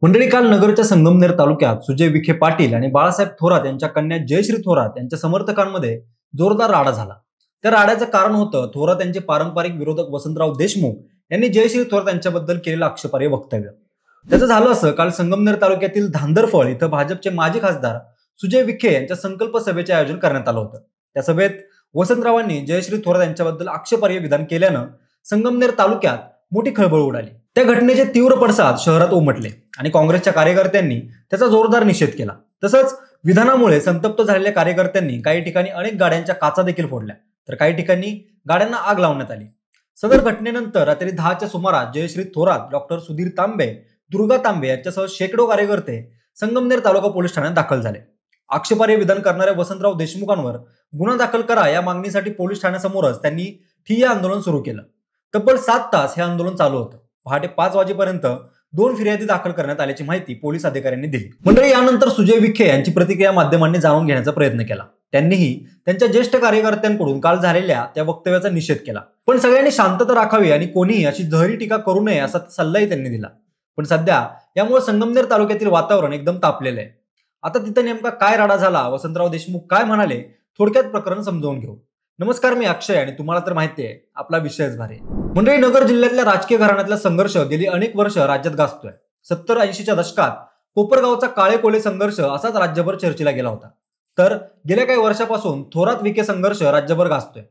मंडळी, काल नगरच्या संगमनेर तालुक्यात सुजय विखे पाटील आणि बाळासाहेब थोरात यांच्या कन्या जयश्री थोरात यांच्या समर्थकांमध्ये जोरदार राडा झाला. त्या राड्याचं कारण होतं थोरात यांचे पारंपरिक विरोधक वसंतराव देशमुख यांनी जयश्री थोरात यांच्याबद्दल केलेलं आक्षेपार्ह वक्तव्य. त्याचं झालं असं, काल संगमनेर तालुक्यातील धांदरफळ इथं भाजपचे माजी खासदार सुजय विखे यांच्या संकल्प सभेचे आयोजन करण्यात आलं होतं. त्या सभेत वसंतरावांनी जयश्री थोरात यांच्याबद्दल आक्षेपार्ह विधान केल्यानं संगमनेर तालुक्यात मोठी खळबळ उडाली. त्या घटनेचे तीव्र पडसाद शहरात उमटले आणि काँग्रेसच्या कार्यकर्त्यांनी त्याचा जोरदार निषेध केला. तसंच विधानामुळे संतप्त झालेल्या कार्यकर्त्यांनी काही ठिकाणी अनेक गाड्यांच्या काचा देखील फोडल्या, तर काही ठिकाणी गाड्यांना आग लावण्यात आली. सदर घटनेनंतर रात्री 10च्या सुमारास जयश्री थोरात, डॉक्टर सुधीर तांबे, दुर्गा तांबे यांच्यासह शेकडो कार्यकर्ते संगमनेर तालुका पोलीस ठाण्यात दाखल झाले. आक्षेपार्ह विधान करणाऱ्या वसंतराव देशमुखांवर गुन्हा दाखल करा या मागणीसाठी पोलीस ठाण्यासमोरच त्यांनी ठिय्या आंदोलन सुरू केलं. तब्बल 7 तास हे आंदोलन चालू होतं. पहाटे 5 वाजेपर्यंत 2 फिर्यादी दाखल करण्यात आल्याची माहिती पोलीस अधिकाऱ्यांनी दिली. मंडळी, यानंतर सुजय विखे यांची प्रतिक्रिया माध्यमांनी जाणून घेण्याचा प्रयत्न केला. त्यांनीही त्यांच्या ज्येष्ठ कार्यकर्त्यांकडून काल झालेल्या त्या वक्तव्याचा निषेध केला. पण सगळ्यांनी शांतता राखावी आणि कोणीही अशी जहरी टीका करू नये असा सल्लाही त्यांनी दिला. पण सध्या यामुळे संगमनेर तालुक्यातील वातावरण एकदम तापलेलं आहे. आता तिथं नेमका काय राडा झाला, वसंतराव देशमुख काय म्हणाले, थोडक्यात प्रकरण समजावून घेऊ. नमस्कार, मी अक्षय आणि तुम्हाला तर माहिती आहे आपला विषयच भारी. मंडळी, नगर जिल्ह्यातल्या राजकीय घराण्यातला संघर्ष गेली अनेक वर्ष राज्यात गाजतोय. 70-80च्या दशकात कोपरगावचा काळे कोळे संघर्ष असाच राज्यभर चर्चेला गेला होता. तर गेल्या काही वर्षापासून थोरात विखे संघर्ष राज्यभर गाजतोय.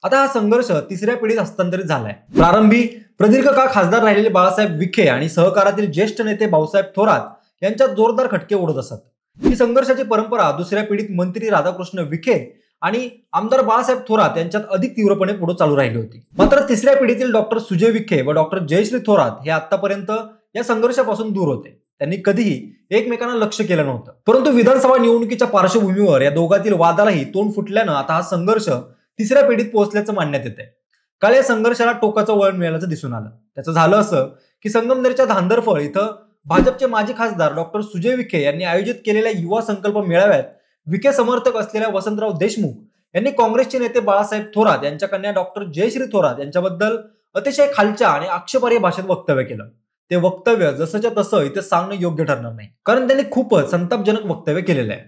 आता हा संघर्ष तिसऱ्या पिढीत हस्तांतरित झालाय. प्रारंभी प्रदीर्घ काळ खासदार राहिलेले बाळासाहेब विखे आणि सहकारातील ज्येष्ठ नेते भाऊसाहेब थोरात यांच्यात जोरदार खटके उडत असत. ही संघर्षाची परंपरा दुसऱ्या पिढीत मंत्री राधाकृष्ण विखे आणि आमदार बाळासाहेब थोरात यांच्यात अधिक तीव्रपणे पुढे चालू राहिली होती. मात्र तिसऱ्या पिढीतील डॉक्टर सुजय विखे व डॉक्टर जयश्री थोरात हे आतापर्यंत या संघर्षापासून दूर होते. त्यांनी कधीही एकमेकांना लक्ष केलं नव्हतं. परंतु विधानसभा निवडणुकीच्या पार्श्वभूमीवर या दोघांतील वादालाही तोंड फुटल्यानं आता हा संघर्ष तिसऱ्या पिढीत पोहोचल्याचं मानण्यात येत आहे. काल या संघर्षाला टोकाचं वळण मिळाल्याचं दिसून आलं. त्याचं झालं असं की संगमनेरच्या धांदरफळ इथं भाजपचे माजी खासदार डॉक्टर सुजय विखे यांनी आयोजित केलेल्या युवा संकल्प मेळाव्यात विखे समर्थक असलेल्या वसंतराव देशमुख यांनी काँग्रेसचे नेते बाळासाहेब थोरात यांच्या कन्या डॉक्टर जयश्री थोरात यांच्याबद्दल अतिशय खालच्या आणि आक्षेपार्ह भाषेत वक्तव्य केलं. ते वक्तव्य जसंच्या तसं इथे सांगणं योग्य ठरणार नाही, कारण त्यांनी खूपच संतापजनक वक्तव्य केलेलं आहे.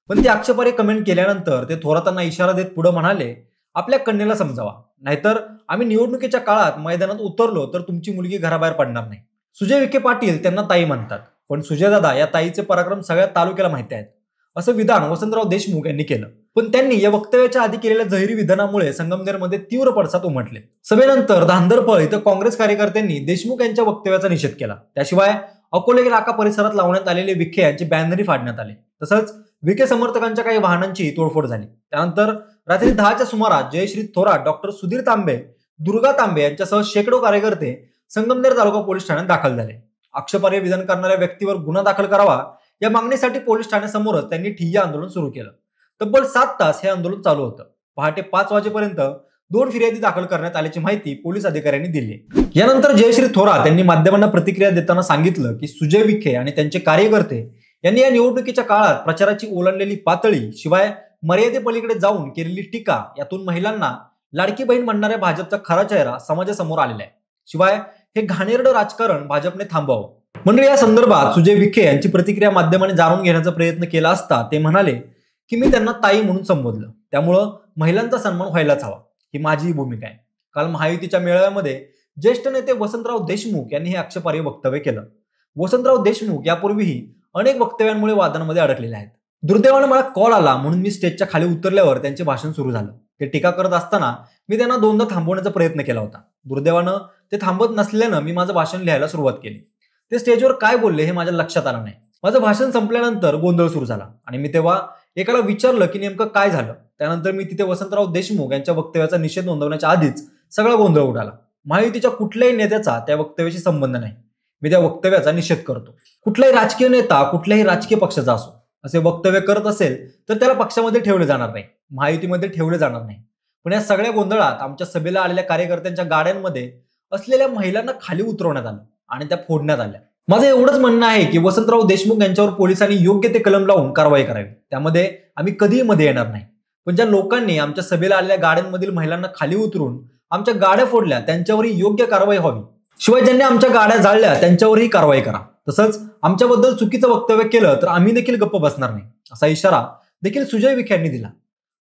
पण ते आक्षेपार्ह कमेंट केल्यानंतर ते थोरातांना इशारा देत पुढे म्हणाले, आपल्या कन्येला समजावा, नाहीतर आम्ही निवडणुकीच्या काळात मैदानात उतरलो तर तुमची मुलगी घराबाहेर पडणार नाही. सुजय विखे पाटील त्यांना ताई म्हणतात, पण सुजयदादा या ताईचे पराक्रम सगळ्या तालुक्याला माहिती आहेत, असं विधान वसंतराव देशमुख यांनी केलं. पण त्यांनी या वक्तव्याच्या आधी केलेल्या जहिरी विधानामुळे संगमनेरमध्ये तीव्र पडसाद उमटले. सभेनंतर धांदरफळ इथं काँग्रेस कार्यकर्त्यांनी देशमुख यांच्या वक्तव्याचा निषेध केला. त्याशिवाय अकोले नाका परिसरात लावण्यात आलेले विखे यांची बॅनरही फाडण्यात आले. तसंच विखे समर्थकांच्या काही वाहनांची तोडफोड झाली. त्यानंतर रात्री 10च्या सुमारास जयश्री थोरात, डॉक्टर सुधीर तांबे, दुर्गा तांबे यांच्यासह शेकडो कार्यकर्ते संगमनेर तालुका पोलीस ठाण्यात दाखल झाले. आक्षेपार्ह विधान करणाऱ्या व्यक्तीवर गुन्हा दाखल करावा या मागणीसाठी पोलीस ठाण्यासमोरच त्यांनी ठिय्या आंदोलन सुरू केलं. तब्बल 7 तास हे आंदोलन चालू होतं. पहाटे 5 वाजेपर्यंत 2 फिर्यादी दाखल करण्यात आल्याची माहिती पोलीस अधिकाऱ्यांनी दिली. यानंतर जयश्री थोरात यांनी माध्यमांना प्रतिक्रिया देताना सांगितलं की सुजय विखे आणि त्यांचे कार्यकर्ते यांनी या निवडणुकीच्या काळात प्रचाराची ओलांडलेली पातळी, शिवाय मर्यादेपलीकडे जाऊन केलेली टीका यातून महिलांना लाडकी बहीण म्हणणाऱ्या भाजपचा खरा चेहरा समाजासमोर आलेला आहे. शिवाय हे घाणेरडं राजकारण भाजपने थांबवावं. मंडळी, या संदर्भात सुजय विखे यांची प्रतिक्रिया माध्यमांनी जाणून घेण्याचा प्रयत्न केला असता ते म्हणाले की मी त्यांना ताई म्हणून संबोधलं, त्यामुळं महिलांचा सन्मान व्हायलाच हवा, ही माझी भूमिका आहे. काल महायुतीच्या मेळाव्यामध्ये ज्येष्ठ नेते वसंतराव देशमुख यांनी हे आक्षेपार्ह वक्तव्य केलं. वसंतराव देशमुख यापूर्वीही अनेक वक्तव्यांमुळे वादांमध्ये अडकलेले आहेत. दुर्दैवानं मला कॉल आला म्हणून मी स्टेजच्या खाली उतरल्यावर त्यांचे भाषण सुरू झालं. ते टीका करत असताना मी त्यांना 2दा थांबवण्याचा प्रयत्न केला होता. दुर्दैवानं ते थांबत नसल्यानं मी माझं भाषण लिहायला सुरुवात केली. ते स्टेजवर काय बोलले हे माझ्या लक्षात आलं नाही. माझं भाषण संपल्यानंतर गोंधळ सुरू झाला आणि मी तेव्हा एकाला विचारलं की नेमकं काय झालं. त्यानंतर मी तिथे वसंतराव देशमुख यांच्या वक्तव्याचा निषेध नोंदवण्याच्या आधीच सगळा गोंधळ उडाला. महायुतीच्या कुठल्याही नेत्याचा त्या वक्तव्याशी संबंध नाही. मी त्या वक्तव्याचा निषेध करतो. कुठलाही राजकीय नेता कुठल्याही राजकीय पक्षाचा असो असे वक्तव्य करत असेल तर त्याला पक्षामध्ये ठेवले जाणार नाही, महायुतीमध्ये ठेवले जाणार नाही. पण या सगळ्या गोंधळात आमच्या सभेला आलेल्या कार्यकर्त्यांच्या गाड्यांमध्ये असलेल्या महिलांना खाली उतरवण्यात आलं आणि त्या फोडण्यात आल्या. माझं एवढंच म्हणणं आहे की वसंतराव देशमुख यांच्यावर पोलिसांनी योग्य ते कलम लावून कारवाई करावी. त्यामध्ये आम्ही कधीही मध्ये येणार नाही. पण ज्या लोकांनी आमच्या सभेला आलेल्या गाड्यांमधील महिलांना खाली उतरून आमच्या गाड्या फोडल्या त्यांच्यावरही योग्य कारवाई व्हावी. शिवाय ज्यांनी आमच्या गाड्या जाळल्या त्यांच्यावरही कारवाई करा. तसंच आमच्याबद्दल चुकीचं वक्तव्य केलं तर आम्ही देखील गप्प बसणार नाही, असा इशारा देखील सुजय विखे यांनी दिला.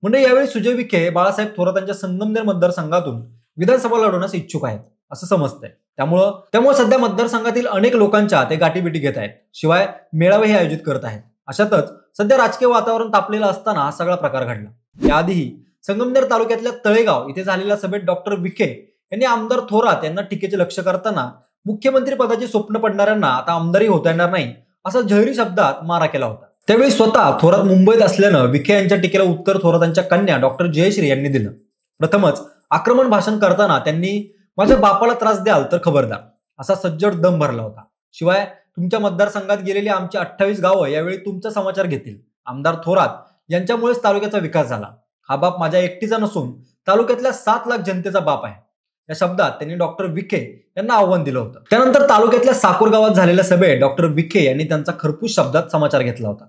म्हणजे यावेळी सुजय विखे बाळासाहेब थोरात यांच्या संगमनेर मतदारसंघातून विधानसभा लढवण्यास इच्छुक आहेत असं समजतंय. त्यामुळे सध्या मतदारसंघातील अनेक लोकांच्या ते गाठीबिटी घेत आहेत. शिवाय मेळावेही आयोजित करत आहेत. अशातच सध्या राजकीय वातावरण तापलेलं असताना हा सगळा प्रकार घडला. याआधीही संगमनेर तालुक्यातल्या तळेगाव इथे झालेल्या सभेत डॉक्टर विखे यांनी आमदार थोरात यांना टीकेचे लक्ष करताना मुख्यमंत्री पदाची स्वप्न पडणाऱ्यांना आता आमदारही होता येणार नाही असा जाहीर शब्दात मारा केला होता. त्यावेळी स्वतः थोरात मुंबईत असल्यानं विखे यांच्या टीकेला उत्तर थोरातांच्या कन्या डॉक्टर जयश्री यांनी दिलं. प्रथमच आक्रमण भाषण करताना त्यांनी माझ्या बापाला त्रास द्याल तर खबरदार असा सज्जड दम भरला होता. शिवाय तुमच्या मतदारसंघात गेलेली आमची 28 गावं यावेळी तुमचा समाचार घेतील. आमदार थोरात यांच्यामुळेच तालुक्याचा विकास झाला. हा बाप माझ्या एकटीचा नसून तालुक्यातल्या 7 लाख जनतेचा बाप आहे. या शब्दात त्यांनी डॉक्टर विखे यांना आव्हान दिलं होतं. त्यानंतर तालुक्यातल्या साकोर गावात झालेल्या सभेत डॉक्टर विखे यांनी त्यांचा खरपूस शब्दात समाचार घेतला होता.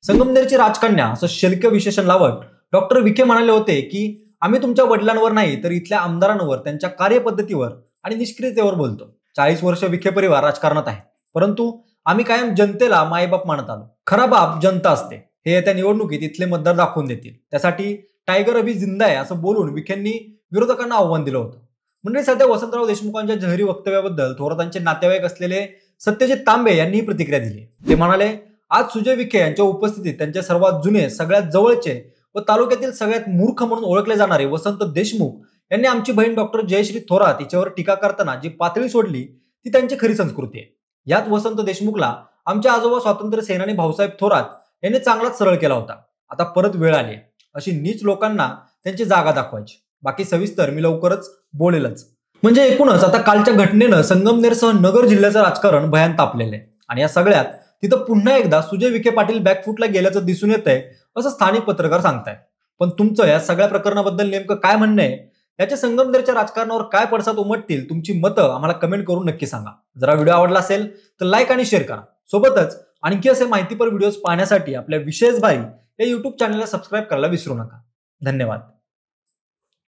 संगमनेरची राजकन्या असं शेलक विशेषण लावत डॉक्टर विखे म्हणाले होते की आम्ही तुमच्या वडिलांवर नाही तर इथल्या आमदारांवर, त्यांच्या कार्यपद्धतीवर आणि निष्क्रियतेवर बोलतो. 40 वर्ष विखे परिवार राजकारणात आहे, परंतु आम्ही कायम जनतेला मायबाप मानत आलो. खरा बाप जनता असते हे येत्या निवडणुकीत इथले मतदार दाखवून देतील. त्यासाठी टायगर अभी जिंदा आहे असं बोलून विखेंनी विरोधकांना आव्हान दिलं होतं. म्हणजे सध्या वसंतराव देशमुखांच्या जाहीर वक्तव्याबद्दल थोरातांचे नातेवाईक असलेले सत्यजित तांबे यांनी प्रतिक्रिया दिली. ते म्हणाले, आज सुजय विखे यांच्या उपस्थितीत त्यांचे सर्वात जुने, सगळ्यात जवळचे व तालुक्यातील सगळ्यात मूर्ख म्हणून ओळखले जाणारे वसंत देशमुख यांनी आमची बहीण डॉक्टर जयश्री थोरात हिच्यावर टीका करताना जी पातळी सोडली ती त्यांची खरी संस्कृती आहे. यात वसंत देशमुखला आमचे आजोबा स्वातंत्र्य सेनानी भाऊसाहेब थोरात यांनी चांगलाच सरळ केला होता. आता परत वेळ आली अशी नीच लोकांना त्यांची जागा दाखवायची. बाकी सविस्तर मी लवकरच बोलेलच. म्हणजे एकूणच आता कालच्या घटनेनं संगमनेरसह नगर जिल्ह्याचं राजकारण भयान तापलेलं आहे आणि या सगळ्यात तिथं पुन्हा एकदा सुजय विखे पाटील बॅकफुटला गेल्याचं दिसून येतंय असं स्थानिक पत्रकार सांगतायत. पण तुमचं या सगळ्या प्रकरणाबद्दल नेमकं काय म्हणणं आहे, याच्या संगमनेरच्या राजकारणावर काय पडसाद उमटतील, तुमची मतं आम्हाला कमेंट करून नक्की सांगा. जरा व्हिडिओ आवडला असेल तर लाईक आणि शेअर करा. सोबतच आणखी असे माहितीपर व्हिडिओज पाहण्यासाठी आपल्या विशेष भाई या युट्यूब चॅनलला सबस्क्राईब करायला विसरू नका. धन्यवाद.